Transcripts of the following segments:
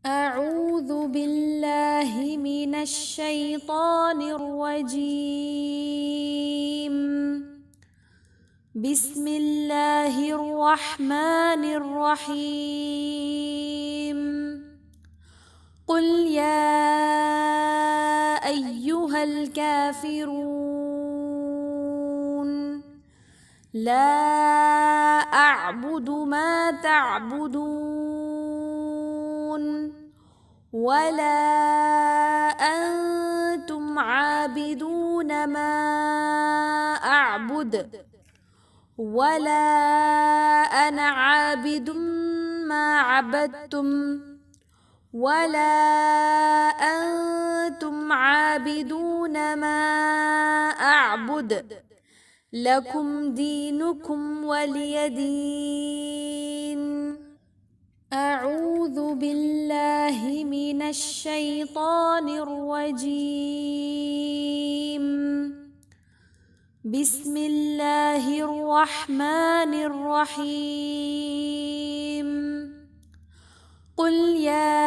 أعوذ بالله من الشيطان الرجيم. بسم الله الرحمن الرحيم. قل يا أيها الكافرون لا أعبد ما تعبدون ولا أنتم عابدون ما أعبد ولا أنا عابد ما عبدتم ولا أنتم عابدون ما أعبد لكم دينكم ولي دين. أعوذ بالله من الشيطان الرجيم. بسم الله الرحمن الرحيم. قل يا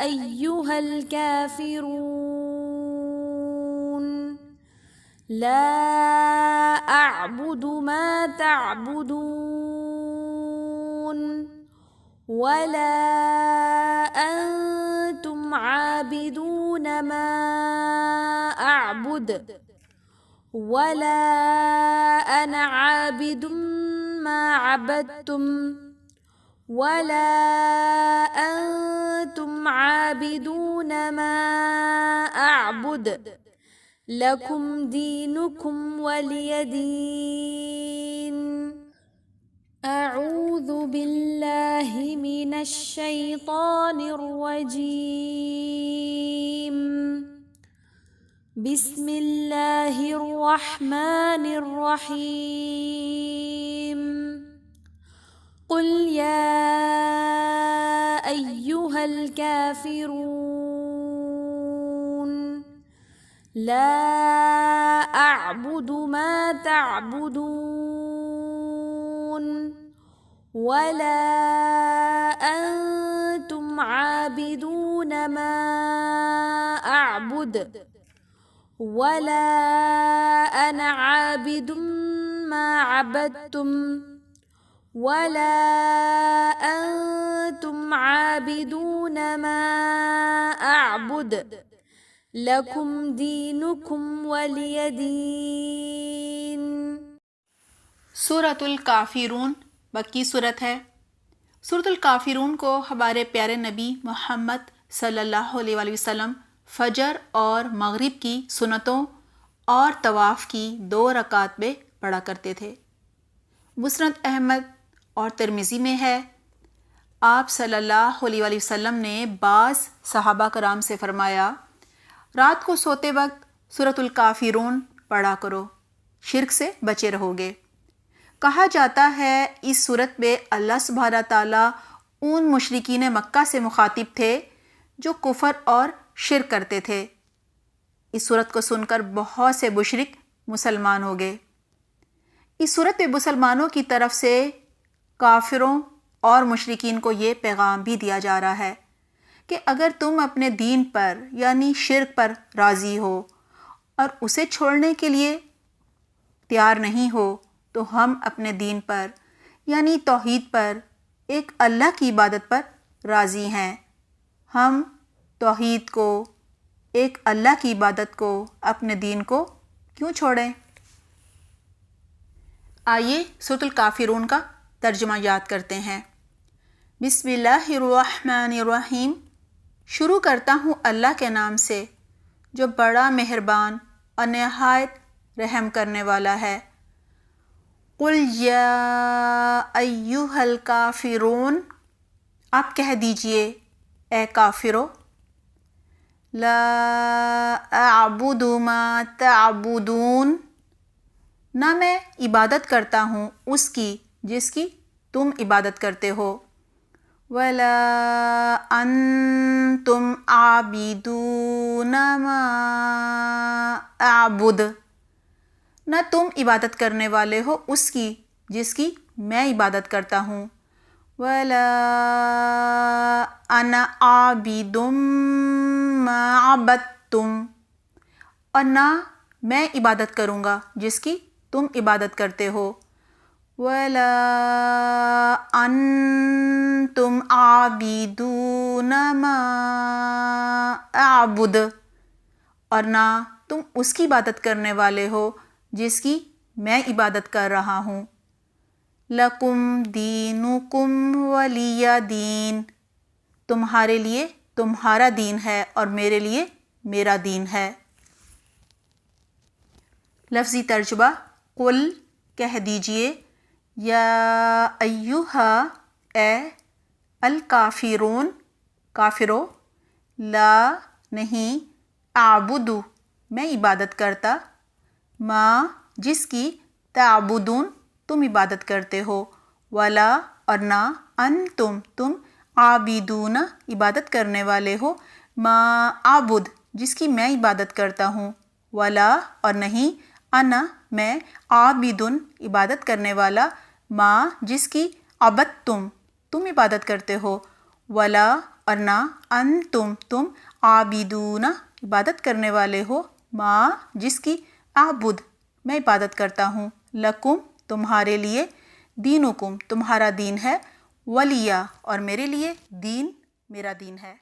أيها الكافرون لا أعبد ما تعبدون ولا أنتم عابدون ما أعبد ولا أنا عابد ما عبدتم ولا أنتم عابدون ما أعبد لكم دينكم ولي دين. أعوذ بالله من الشيطان الرجيم. بسم الله الرحمن الرحيم. قل يا أيها الكافرون لا أعبد ما تعبدون ولا أنتم عابدون ما أعبد ولا أنا عابد ما عبدتم ولا أنتم عابدون ما أعبد لكم دينكم ولي دين. سورۃ الکافرون مکی صورت ہے۔ سورۃ الکافرون کو ہمارے پیارے نبی محمد صلی اللہ علیہ وآلہ وسلم فجر اور مغرب کی سنتوں اور طواف کی 2 رکعات میں پڑھا کرتے تھے۔ مسند احمد اور ترمذی میں ہے، آپ صلی اللہ علیہ وآلہ وسلم نے بعض صحابہ کرام سے فرمایا، رات کو سوتے وقت سورۃ الکافرون پڑھا کرو، شرک سے بچے رہو گے۔ کہا جاتا ہے اس صورت میں اللہ سبحانہ تعالیٰ ان مشرکین مکہ سے مخاطب تھے جو کفر اور شرک کرتے تھے۔ اس صورت کو سن کر بہت سے مشرک مسلمان ہو گئے۔ اس صورت میں مسلمانوں کی طرف سے کافروں اور مشرکین کو یہ پیغام بھی دیا جا رہا ہے کہ اگر تم اپنے دین پر یعنی شرک پر راضی ہو اور اسے چھوڑنے کے لیے تیار نہیں ہو تو ہم اپنے دین پر یعنی توحید پر ایک اللہ کی عبادت پر راضی ہیں۔ ہم توحید کو، ایک اللہ کی عبادت کو، اپنے دین کو کیوں چھوڑیں؟ آئیے سورۃ الکافرون کا ترجمہ یاد کرتے ہیں۔ بسم اللہ الرحمن الرحیم، شروع کرتا ہوں اللہ کے نام سے جو بڑا مہربان اور نہایت رحم کرنے والا ہے۔ قل یا ایھا الکافرون، آپ کہہ دیجئے اے کافرو، لا اعبد ما تعبدون، نہ میں عبادت کرتا ہوں اس کی جس کی تم عبادت کرتے ہو، ولا انتم عابدون ما اعبد، نہ تم عبادت کرنے والے ہو اس کی جس کی میں عبادت کرتا ہوں، ولا انا عابدم ما عبدتم، اور نہ میں عبادت کروں گا جس کی تم عبادت کرتے ہو. ولا انتم عابدون ما اعبد، اور نہ تم اس کی عبادت کرنے والے ہو جس کی میں عبادت کر رہا ہوں. لکم دینکم ولی دین، تمہارے لیے تمہارا دین ہے اور میرے لیے میرا دین ہے. لفظی ترجمہ. قل کہہ دیجئے، یا ایہا اے، الکافرون کافرو، لا نہیں، اعبدو میں عبادت کرتا، ما جس کی، تعبدون تم عبادت کرتے ہو، ولا اور نہ، انتم تم، عابدون عبادت کرنے والے ہو، ما اعبد جس کی میں عبادت کرتا ہوں، ولا اور نہیں، انا میں، عابدن عبادت کرنے والا، ما جس کی، عبدتم تم عبادت کرتے ہو، ولا اور نہ، انتم تم، عابدون عبادت کرنے والے ہو، ما جس کی، اعبد میں عبادت کرتا ہوں، لکم تمہارے لیے، دینکم تمہارا دین ہے، ولیہ اور میرے لیے، دین میرا دین ہے.